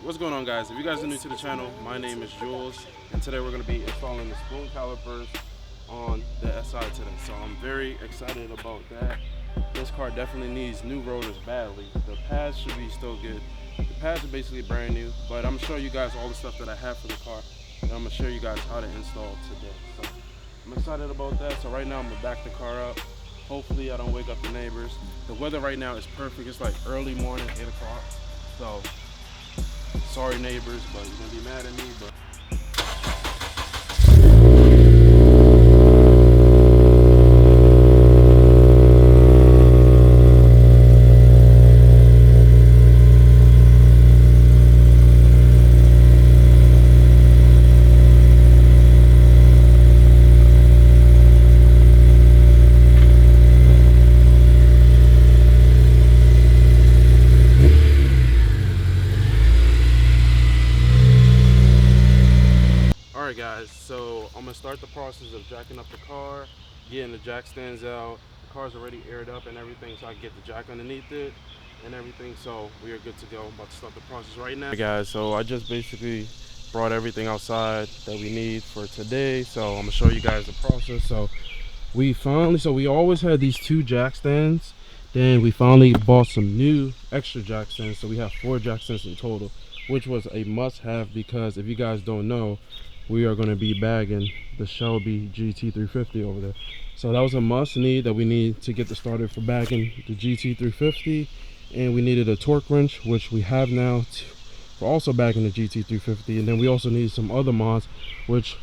What's going on, guys? If you guys are new to the channel, my name is Jules, and today we're going to be installing the spoon calipers on the SI today. So I'm very excited about that. This car definitely needs new rotors badly. The pads should be still good. The pads are basically brand new, but I'm going to show you guys all the stuff that I have for the car, and I'm going to show you guys how to install today. So I'm excited about that. So right now I'm going to back the car up. Hopefully I don't wake up the neighbors. The weather right now is perfect. It's like early morning, 8 o'clock. So sorry neighbors, but you're gonna be mad at me, but alright guys, so I'm gonna start the process of jacking up the car, getting the jack stands out. The car's already aired up and everything, so I can get the jack underneath it and everything, so we are good to go. I'm about to start the process right now. Hey guys, so I just basically brought everything outside that we need for today, so I'm gonna show you guys the process. So we always had these 2 jack stands, then we finally bought some new extra jack stands, so we have 4 jack stands in total, which was a must-have because if you guys don't know, we are going to be bagging the Shelby GT350 over there. So that was a must need that we need to get this started for bagging the GT350, and we needed a torque wrench, which we have now for also bagging the GT350, and then we also needed some other mods, which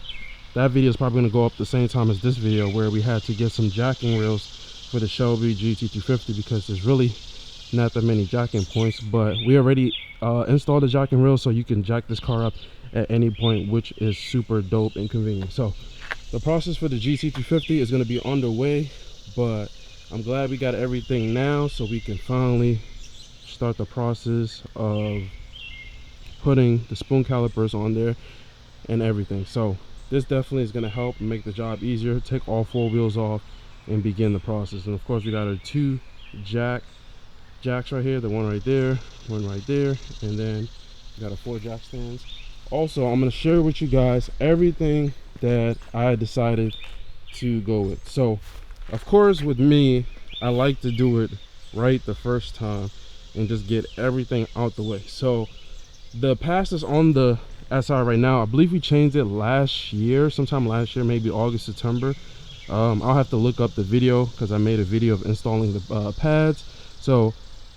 that video is probably going to go up the same time as this video, where we had to get some jacking rails for the Shelby GT350 because there's really not that many jacking points, but we already installed the jacking rail so you can jack this car up at any point, which is super dope and convenient. So the process for the GT350 is going to be underway, but I'm glad we got everything now so we can finally start the process of putting the spoon calipers on there and everything. So this definitely is going to help make the job easier, take all 4 wheels off and begin the process. And of course we got our 2 jacks right here, the one right there, and then we got our 4 jack stands. Also, I'm going to share with you guys everything that I decided to go with. So of course with me, I like to do it right the first time and just get everything out the way. So the passes on the SI right now, I believe we changed it sometime last year, maybe August, September. I'll have to look up the video because I made a video of installing the pads, so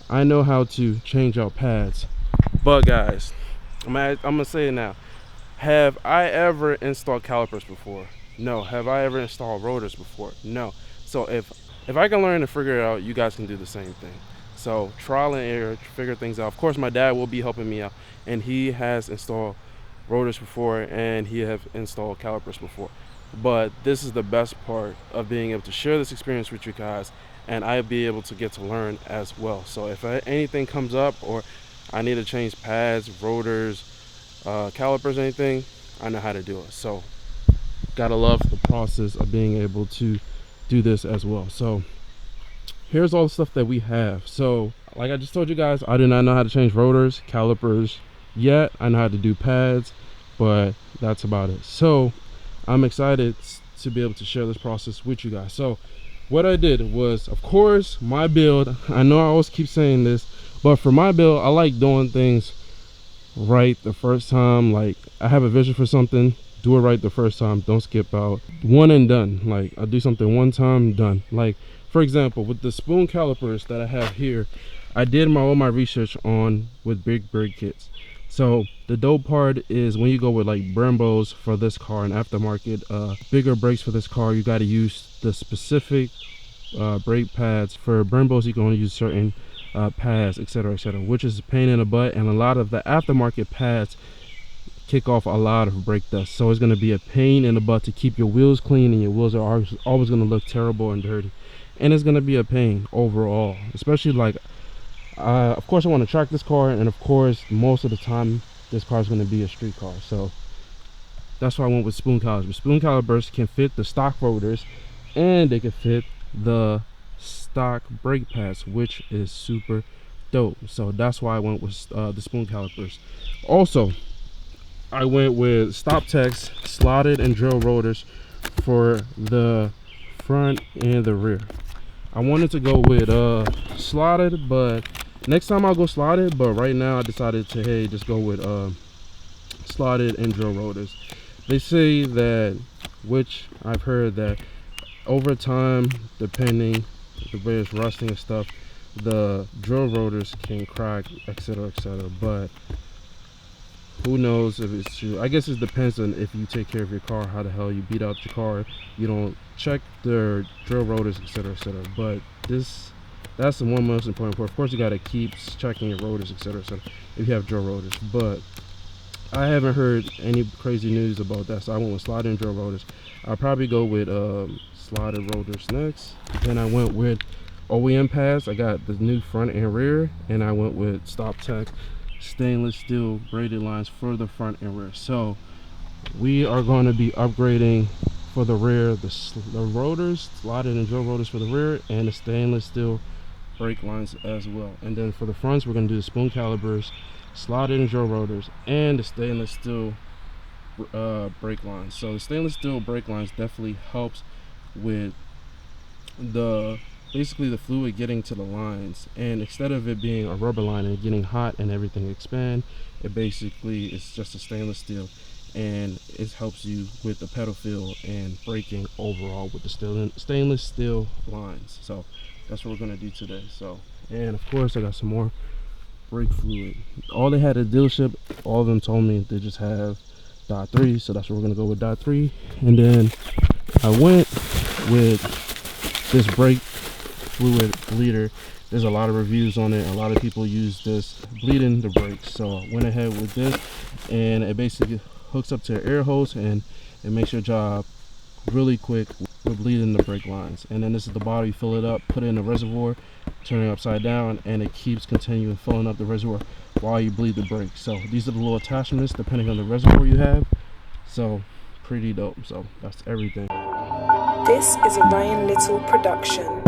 I know how to change out pads. But guys, I'm gonna say it now. Have I ever installed calipers before? No. Have I ever installed rotors before? No. So if I can learn to figure it out, you guys can do the same thing. So trial and error, figure things out. Of course my dad will be helping me out, and he has installed rotors before and he have installed calipers before. But this is the best part of being able to share this experience with you guys, and I'll be able to get to learn as well. So if anything comes up or I need to change pads, rotors, calipers, anything, I know how to do it. So gotta love the process of being able to do this as well. So here's all the stuff that we have. So like I just told you guys, I do not know how to change rotors, calipers yet. I know how to do pads, but that's about it. So I'm excited to be able to share this process with you guys. So what I did was, of course, my build, I know I always keep saying this, but for my build, I like doing things right the first time. Like I have a vision for something, do it right the first time, don't skip out. One and done. Like I do something one time, done. Like for example, with the spoon calipers that I have here, I did all my research on with big brake kits. So the dope part is when you go with like Brembos for this car and aftermarket, bigger brakes for this car, you got to use the specific brake pads. For Brembos, you can only use certain pads, etc., which is a pain in the butt, and a lot of the aftermarket pads kick off a lot of brake dust, so it's going to be a pain in the butt to keep your wheels clean, and your wheels are always going to look terrible and dirty, and it's going to be a pain overall, especially like of course I want to track this car, and of course most of the time this car is going to be a street car, so that's why I went with spoon calipers. Spoon calipers can fit the stock rotors and they can fit the stock brake pads, which is super dope. So that's why I went with the spoon calipers. Also, I went with StopTech's slotted and drill rotors for the front and the rear. I wanted to go with slotted, but next time I'll go slotted, but right now I decided to, hey, just go with slotted and drill rotors. They say that, which I've heard, that over time, depending the way it's rusting and stuff, the drill rotors can crack, etc., etc. But who knows if it's true. I guess it depends on if you take care of your car, how the hell you beat out your car, you don't check the drill rotors, etc., etc. But that's the one most important part. Of course, you got to keep checking your rotors, etc., etc., if you have drill rotors. But I haven't heard any crazy news about that, so I went with slotted and drill rotors. I'll probably go with slotted rotors next. Then I went with OEM pads. I got the new front and rear, and I went with StopTech stainless steel braided lines for the front and rear. So we are going to be upgrading for the rear the rotors, slotted and drill rotors for the rear, and the stainless steel brake lines as well. And then for the fronts, we're going to do the spoon calipers, slotted and drill rotors, and the stainless steel brake lines. So the stainless steel brake lines definitely helps with basically the fluid getting to the lines, and instead of it being a rubber line and getting hot and everything expand, it basically is just a stainless steel, and it helps you with the pedal feel and braking overall with the stainless steel lines. So that's what we're going to do today. So, and of course I got some more brake fluid. All they had at the dealership, all of them told me they just have dot 3, so that's what we're going to go with, dot 3. And then I went with this brake fluid bleeder. There's a lot of reviews on it. A lot of people use this bleeding the brakes, so I went ahead with this, and it basically hooks up to an air hose, and it makes your job really quick with bleeding the brake lines. And then this is the bottle. You fill it up, put it in the reservoir, turn it upside down, and it keeps continuing filling up the reservoir while you bleed the brakes. So these are the little attachments depending on the reservoir you have. So pretty dope. So that's everything. This is a Ryan Little production.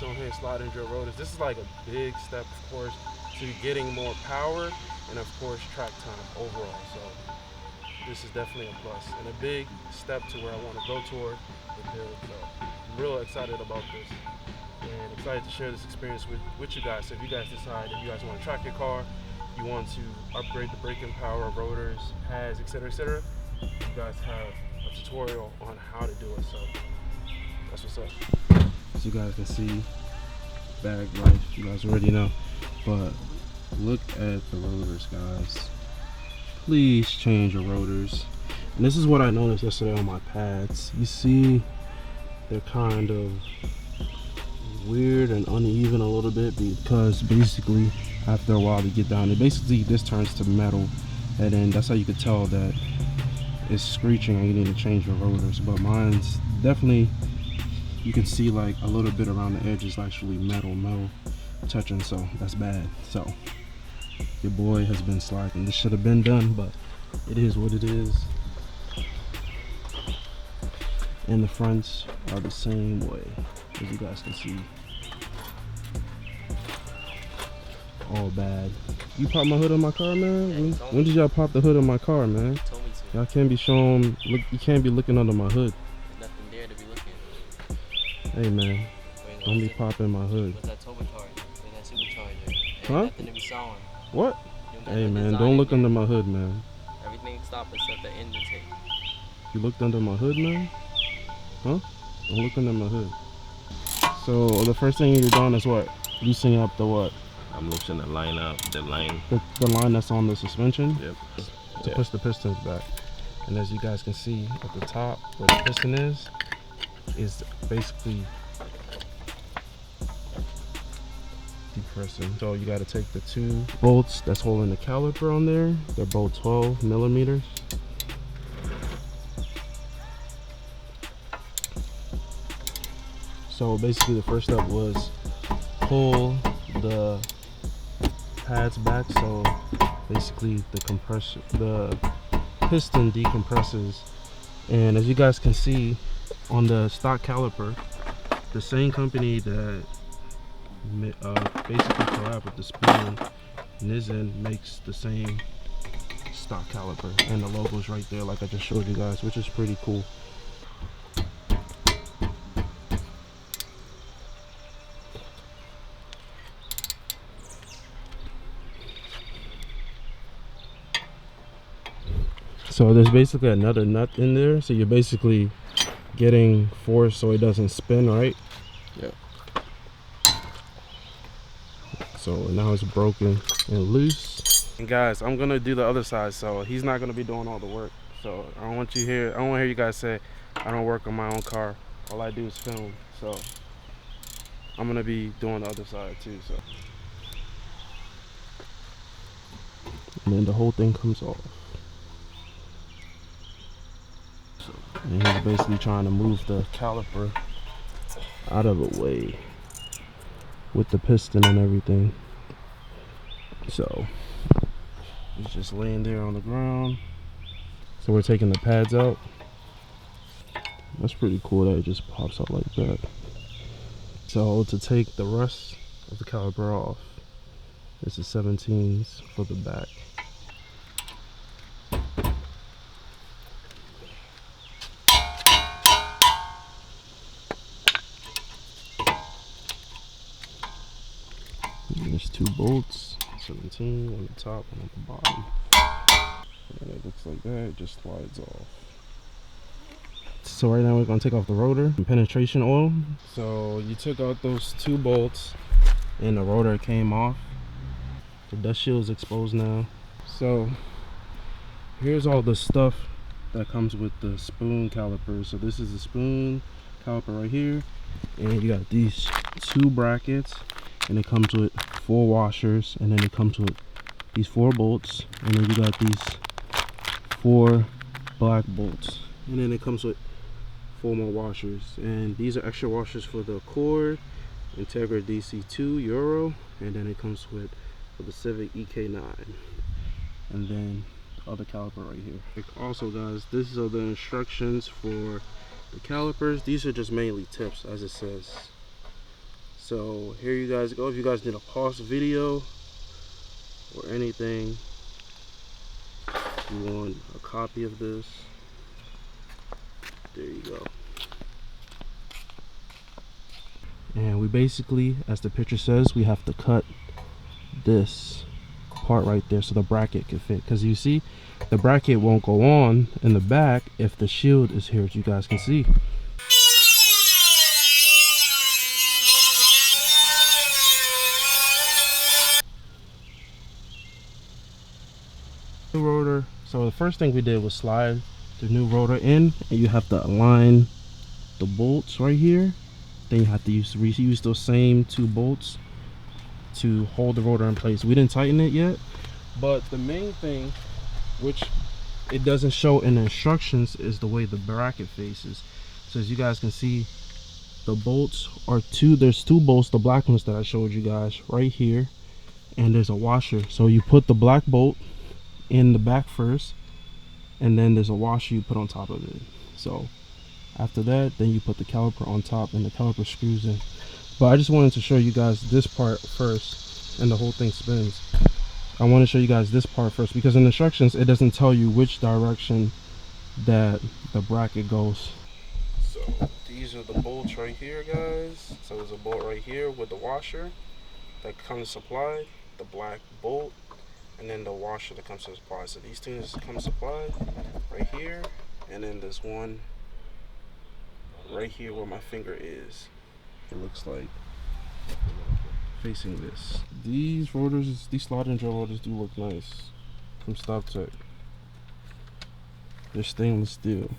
On here, slotted and drill rotors. This is like a big step, of course, to getting more power and of course track time overall. So this is definitely a plus and a big step to where I want to go toward the build. So I'm real excited about this and excited to share this experience with you guys. So if you guys decide, if you guys want to track your car, you want to upgrade the braking power, rotors, pads, etc., you guys have a tutorial on how to do it. So that's what's up. As you guys can see, bag life, you guys already know, but look at the rotors, guys. Please change your rotors. And this is what I noticed yesterday on my pads. You see they're kind of weird and uneven a little bit, because basically after a while they get down, and basically this turns to metal, and then that's how you could tell that it's screeching and you need to change your rotors. But mine's definitely, you can see like a little bit around the edge is actually metal touching, so that's bad. So your boy has been slacking. This should have been done, but it is what it is. And the fronts are the same way, as you guys can see. All bad. You popped my hood on my car, man? When did y'all pop the hood on my car, man? Told me to. Y'all can't be showing, look, you can't be looking under my hood. There's nothing there to be looking. Hey man, don't be popping my hood. What's that turbocharger? Where's that supercharger? Huh? Nothing to be sawing. What? Hey man, don't look under my hood, man. Everything stopped except the engine tape. You looked under my hood, man? Huh? Don't look under my hood. So the first thing you're doing is what? Loosening up the what? I'm loosening the line up, the line. The line that's on the suspension. Yep. To push the pistons back. And as you guys can see at the top where the piston is basically depressing. So you got to take the 2 bolts that's holding the caliper on there. They're both 12 millimeters. So basically the first step was pull the pads back, so basically the piston decompresses. And as you guys can see on the stock caliper, the same company that basically collab with the spoon, Nizen, makes the same stock caliper, and the logo's right there like I just showed you guys, which is pretty cool. So there's basically another nut in there, so you're basically getting force so it doesn't spin, right? Yep. So now it's broken and loose. And guys, I'm gonna do the other side, so he's not gonna be doing all the work. So I don't want to hear you guys say I don't work on my own car. All I do is film. So I'm gonna be doing the other side too. So and then the whole thing comes off. And he's basically trying to move the caliper out of the way with the piston and everything. So it's just laying there on the ground. So we're taking the pads out. That's pretty cool that it just pops out like that. So to take the rest of the caliper off, this is 17s for the back. And there's 2 bolts, 17 on the top and on the bottom. And it looks like that, it just slides off. So right now we're gonna take off the rotor and penetration oil. So you took out those 2 bolts and the rotor came off. The dust shield is exposed now. So here's all the stuff that comes with the spoon calipers. So this is the spoon caliper right here, and you got these 2 brackets, and it comes with 4 washers, and then it comes with these 4 bolts, and then you got these 4 black bolts, and then it comes with 4 more washers. And these are extra washers for the cord Integra DC2 Euro, and then it comes with for the Civic EK9, and then the other caliper right here. Also guys, these are the instructions for the calipers. These are just mainly tips as it says. So here you guys go. If you guys need a pause video or anything, you want a copy of this, there you go. And we basically, as the picture says, we have to cut this part right there so the bracket can fit, because you see the bracket won't go on in the back if the shield is here, as you guys can see. New rotor. So the first thing we did was slide the new rotor in, and you have to align the bolts right here. Then you have to reuse those same 2 bolts to hold the rotor in place. We didn't tighten it yet, but the main thing, which it doesn't show in the instructions, is the way the bracket faces. So as you guys can see, the bolts are there's 2 bolts, the black ones that I showed you guys right here, and there's a washer. So you put the black bolt in the back first, and then there's a washer you put on top of it. So after that, then you put the caliper on top, and the caliper screws in. But I just wanted to show you guys this part first, and the whole thing spins. I want to show you guys this part first, because in the instructions it doesn't tell you which direction that the bracket goes. So these are the bolts right here, guys. So there's a bolt right here with the washer that comes supplied, the black bolt, and then the washer that comes supplied. So these things come supplied right here, and then there's one right here where my finger is. It looks like facing this. These rotors, these Slotted&Drilled rotors do look nice from StopTech. They're stainless steel.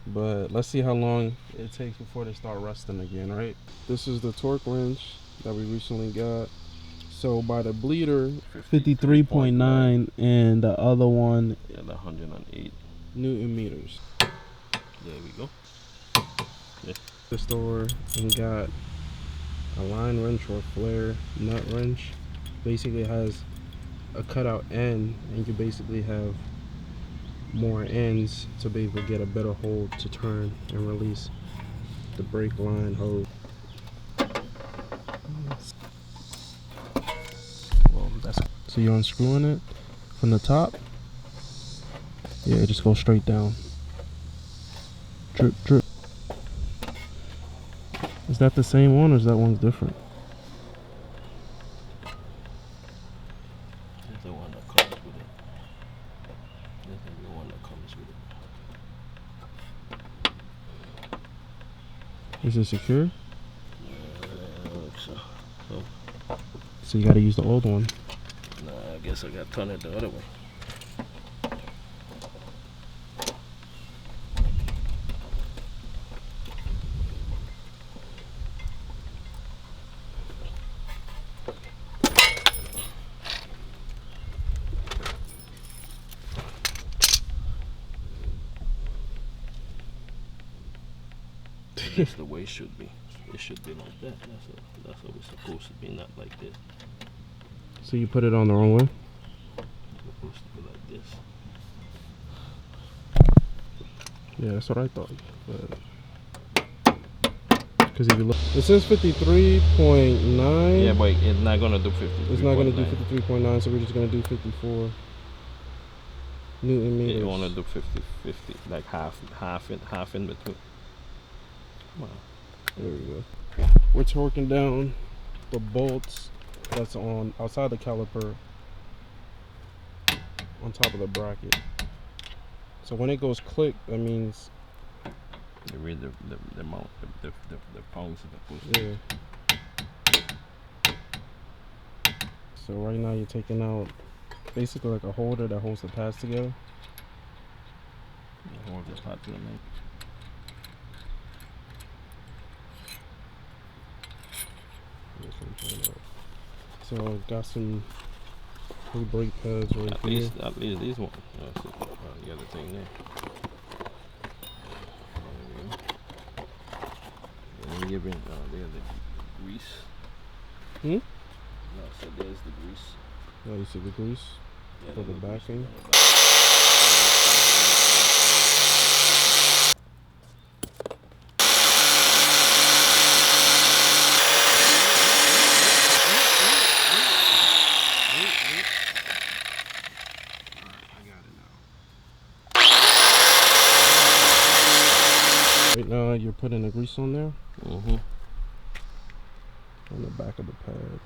But let's see how long it takes before they start rusting again, right? This is the torque wrench that we recently got. So by the bleeder, 53.9, and the other one, Yeah, the 108 Newton meters. There we go. Yeah. The store and got a line wrench or flare nut wrench. Basically it has a cutout end, and you basically have more ends to be able to get a better hold to turn and release the brake line hose. Well, so you're unscrewing it from the top. Yeah, just go straight down. Drip, drip. Is that the same one or is that one's different? That's the one that comes with it. That's the one that comes with it. Is it secure? So, So you gotta use the old one. nah, I guess I got to turn it the other way. That's the way it should be. It should be like that. That's what it's supposed to be, not like this. So you put it on the wrong way? It's supposed to be like this. Yeah, that's what I thought. Because if you look, it says 53.9. Yeah, but it's not gonna do 50. It's not gonna do 53.9, so we're just gonna do 54 Newton meters. You wanna do 50, like half in between. Come on. There we go. We're torquing down the bolts that's on outside the caliper on top of the bracket. So when it goes click, that means You read the amount, the pounds of the push. yeah. So right now you're taking out basically like a holder that holds the pads together. Hold the part to the neck. So got some new brake pads right At here. least these ones. The other thing there. Then we give in there's the grease. Hmm? No, so there's the grease. Oh, you see the grease for the backing. Right now you're putting the grease on there, Mm-hmm. on the back of the pad.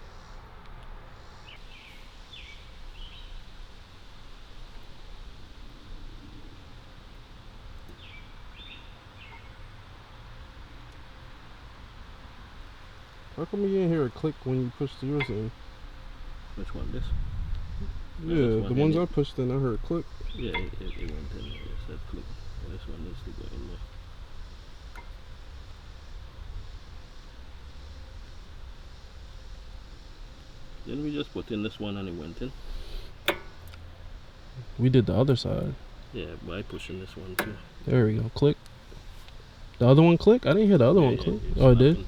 How come you didn't hear a click when you pushed yours in? Which one? This? Yeah, this the one ones in I it. pushed in, I heard a click. Yeah, it went in there. It said click. This one needs to go in there. Didn't we just put in this one and it went in? We did the other side. Yeah, by pushing this one too. There we go. Click. The other one click? I didn't hear the other one click. Oh, it did? Yeah.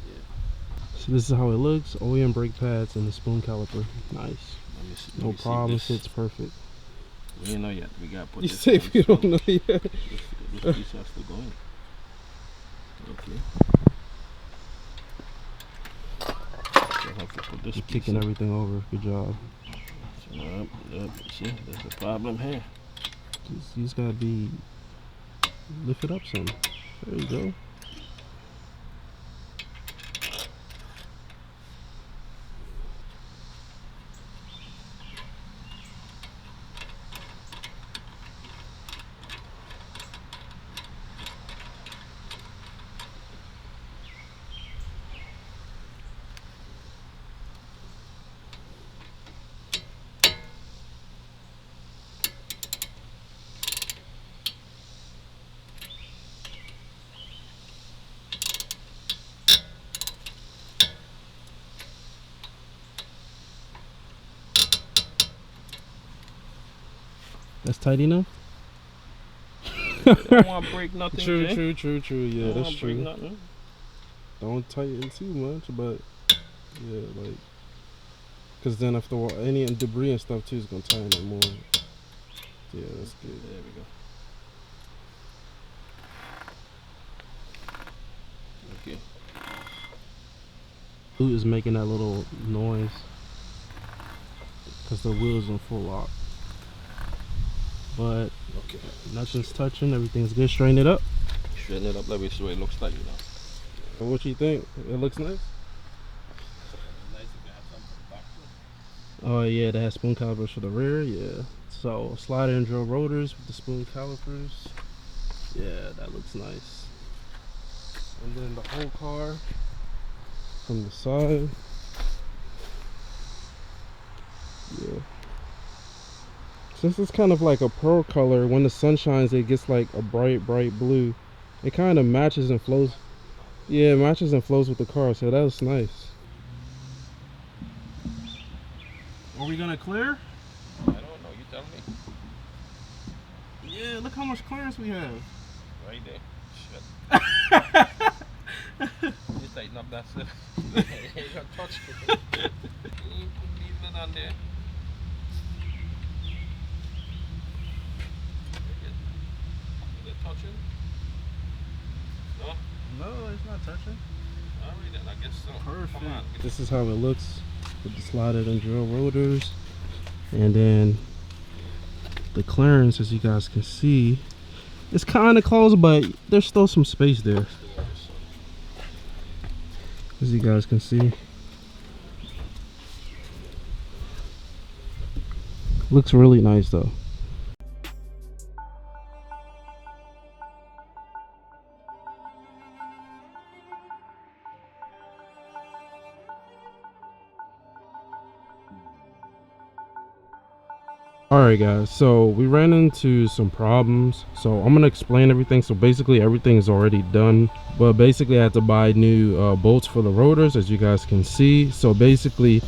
So this is how it looks. OEM brake pads and the spoon caliper. Nice. Let me see, let No me see problem. this. Fits perfect. We ain't know yet. We gotta put You this say if you don't know yet. This piece has to go in. Okay. So I have to put this You're piece kicking in. everything over. Good job. Yep. See, there's a problem here. You just gotta be lift it up some. There you go. That's tight enough. Don't want to break nothing. True, Jay. true. Yeah, Don't that's wanna break true. nothing. Don't tighten too much, but yeah, like, cause then if any debris and stuff too is gonna tighten it more. Yeah, that's good. There we go. Okay. Who is making that little noise? Cause the wheel's in full lock. But Okay. nothing's touching. Everything's good. Straighten it up. Straighten it up. Let me see what it looks like, you know. What you think? It looks nice. Nice if you have something back to. Oh yeah, that has spoon calipers for the rear. Yeah. So slotted and drill rotors with the spoon calipers. Yeah, that looks nice. And then the whole car from the side. Yeah. Since it's kind of like a pearl color, when the sun shines, it gets like a bright blue. It kind of matches and flows. Yeah, it matches and flows with the car, so that was nice. Are we gonna clear? I don't know. You tell me. Yeah, look how much clearance we have. Right there. Shit. You tighten up that stuff. You got touch it. You put leave it on there. Is it touching? No? No, it's not touching. Alright then, I guess so. Perfect. Come on. This is how it looks with the slotted and drill rotors. And then the clearance, as you guys can see, it's kind of close, but there's still some space there, as you guys can see. Looks really nice though. Alright guys, so we ran into some problems, so I'm gonna explain everything. So basically everything is already done, but basically I had to buy new bolts for the rotors, as you guys can see. So basically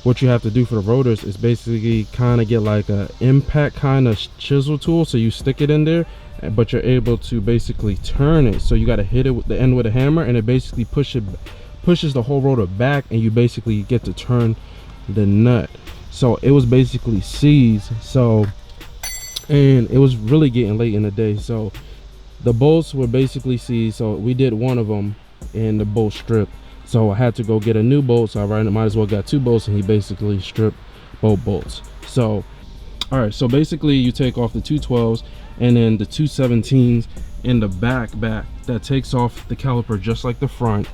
what you have to do for the rotors is basically kind of get like a impact kind of chisel tool, so you stick it in there, but you're able to basically turn it. So you got to hit it with the end with a hammer, and it basically pushes the whole rotor back, and you basically get to turn the nut. So it was basically seized, so, and it was really getting late in the day, so the bolts were basically seized. So we did one of them and the bolt stripped, so I had to go get a new bolt. So I might as well got two bolts, and he basically stripped both bolts. So all right, so basically you take off the 212s and then the 217s in the back that takes off the caliper just like the front,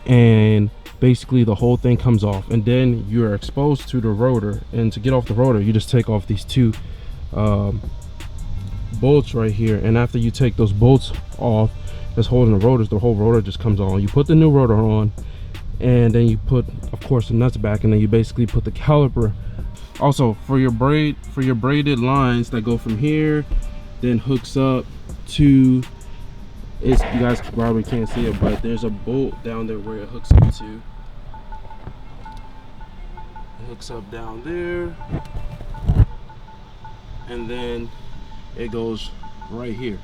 and basically the whole thing comes off, and then you're exposed to the rotor. And to get off the rotor, you just take off these two bolts right here, and after you take those bolts off that's holding the rotors, the whole rotor just comes on. You put the new rotor on, and then you put, of course, the nuts back, and then you basically put the caliper. Also, for your braided lines that go from here, then hooks up to, you guys probably can't see it, but there's a bolt down there where it hooks up to. It hooks up down there, and then it goes right here.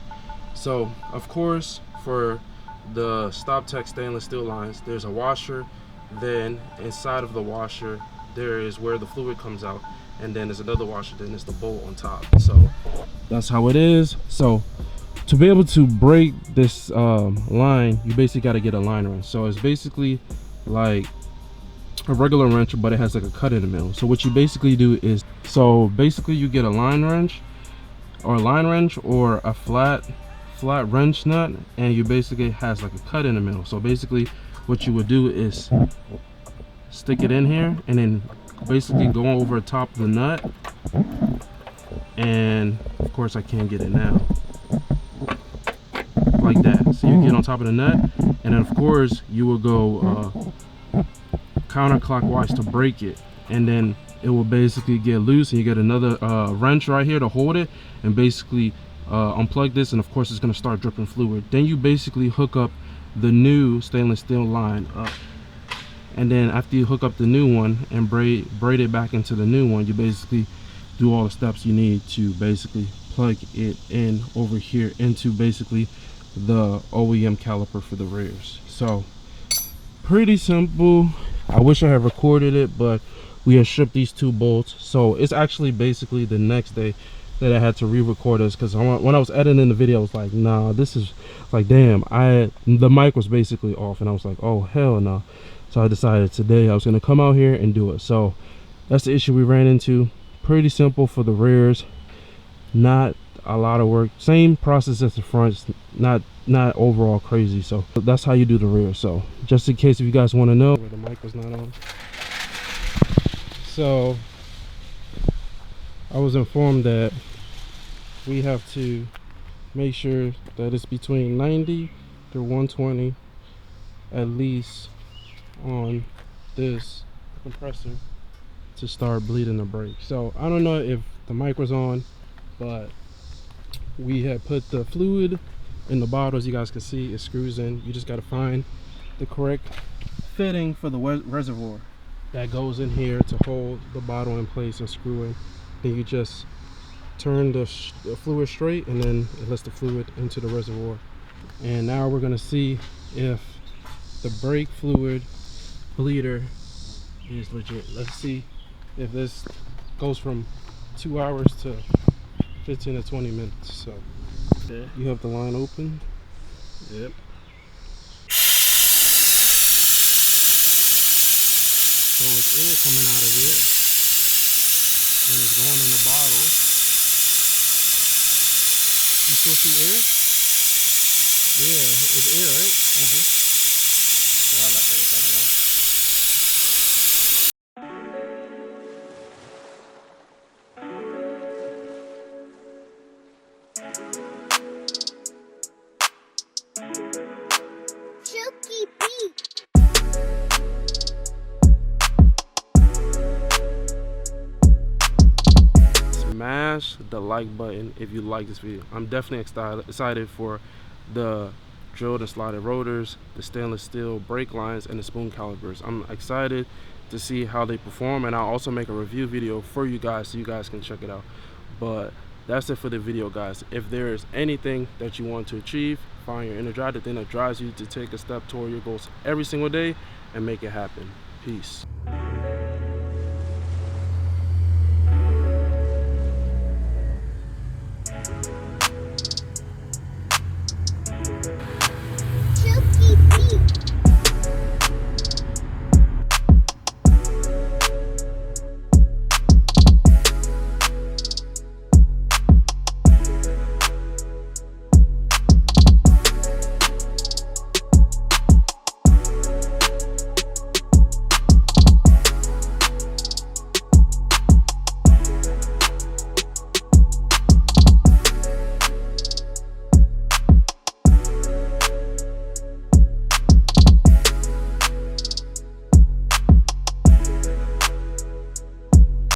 So of course, for the StopTech stainless steel lines, there's a washer, then inside of the washer there is where the fluid comes out, and then there's another washer, then there's the bolt on top. So that's how it is. So to be able to break this line, you basically got to get a line wrench. So it's basically like a regular wrench, but it has like a cut in the middle. So what you basically do is, so basically you get a line wrench or a flat wrench nut, and you basically has like a cut in the middle. So basically what you would do is stick it in here, and then basically go over top of the nut, and of course I can't get it now, like that. So you get on top of the nut, and then of course you will go counterclockwise to break it, and then it will basically get loose, and you get another wrench right here to hold it, and basically unplug this, and of course it's going to start dripping fluid. Then you basically hook up the new stainless steel line up, and then after you hook up the new one and braid it back into the new one, you basically do all the steps you need to basically plug it in over here into basically the OEM caliper for the rears. So pretty simple. I wish I had recorded it, but we had shipped these 2 bolts, so it's actually basically the next day that I had to re-record this, because when I was editing the video I was like, nah, this is like, damn, the mic was basically off, and I was like, oh hell no. So I decided today I was going to come out here and do it. So that's the issue we ran into. Pretty simple for the rears, not a lot of work, same process as the front, not overall crazy. So that's how you do the rear. So just in case if you guys want to know where the mic was not on. So I was informed that we have to make sure that it's between 90 to 120 at least on this compressor to start bleeding the brake. So I don't know if the mic was on, but we had put the fluid in the bottle. As you guys can see, it screws in. You just got to find the correct fitting for the reservoir that goes in here to hold the bottle in place and screw in. Then you just turn the fluid straight, and then it lets the fluid into the reservoir. And now we're going to see if the brake fluid bleeder is legit. Let's see if this goes from 2 hours to 15 to 20 minutes. So okay. You have the line open. Yep. So it's air coming out of it, and it's going in the bottle. You still see air? Yeah, it's air, right? Yeah, like that coming out. Smash the like button if you like this video. I'm definitely excited for the drilled and slotted rotors, the stainless steel brake lines, and the spoon calipers. I'm excited to see how they perform, and I'll also make a review video for you guys so you guys can check it out. But that's it for the video, guys. If there is anything that you want to achieve, find your inner drive, the thing that drives you to take a step toward your goals every single day and make it happen. Peace.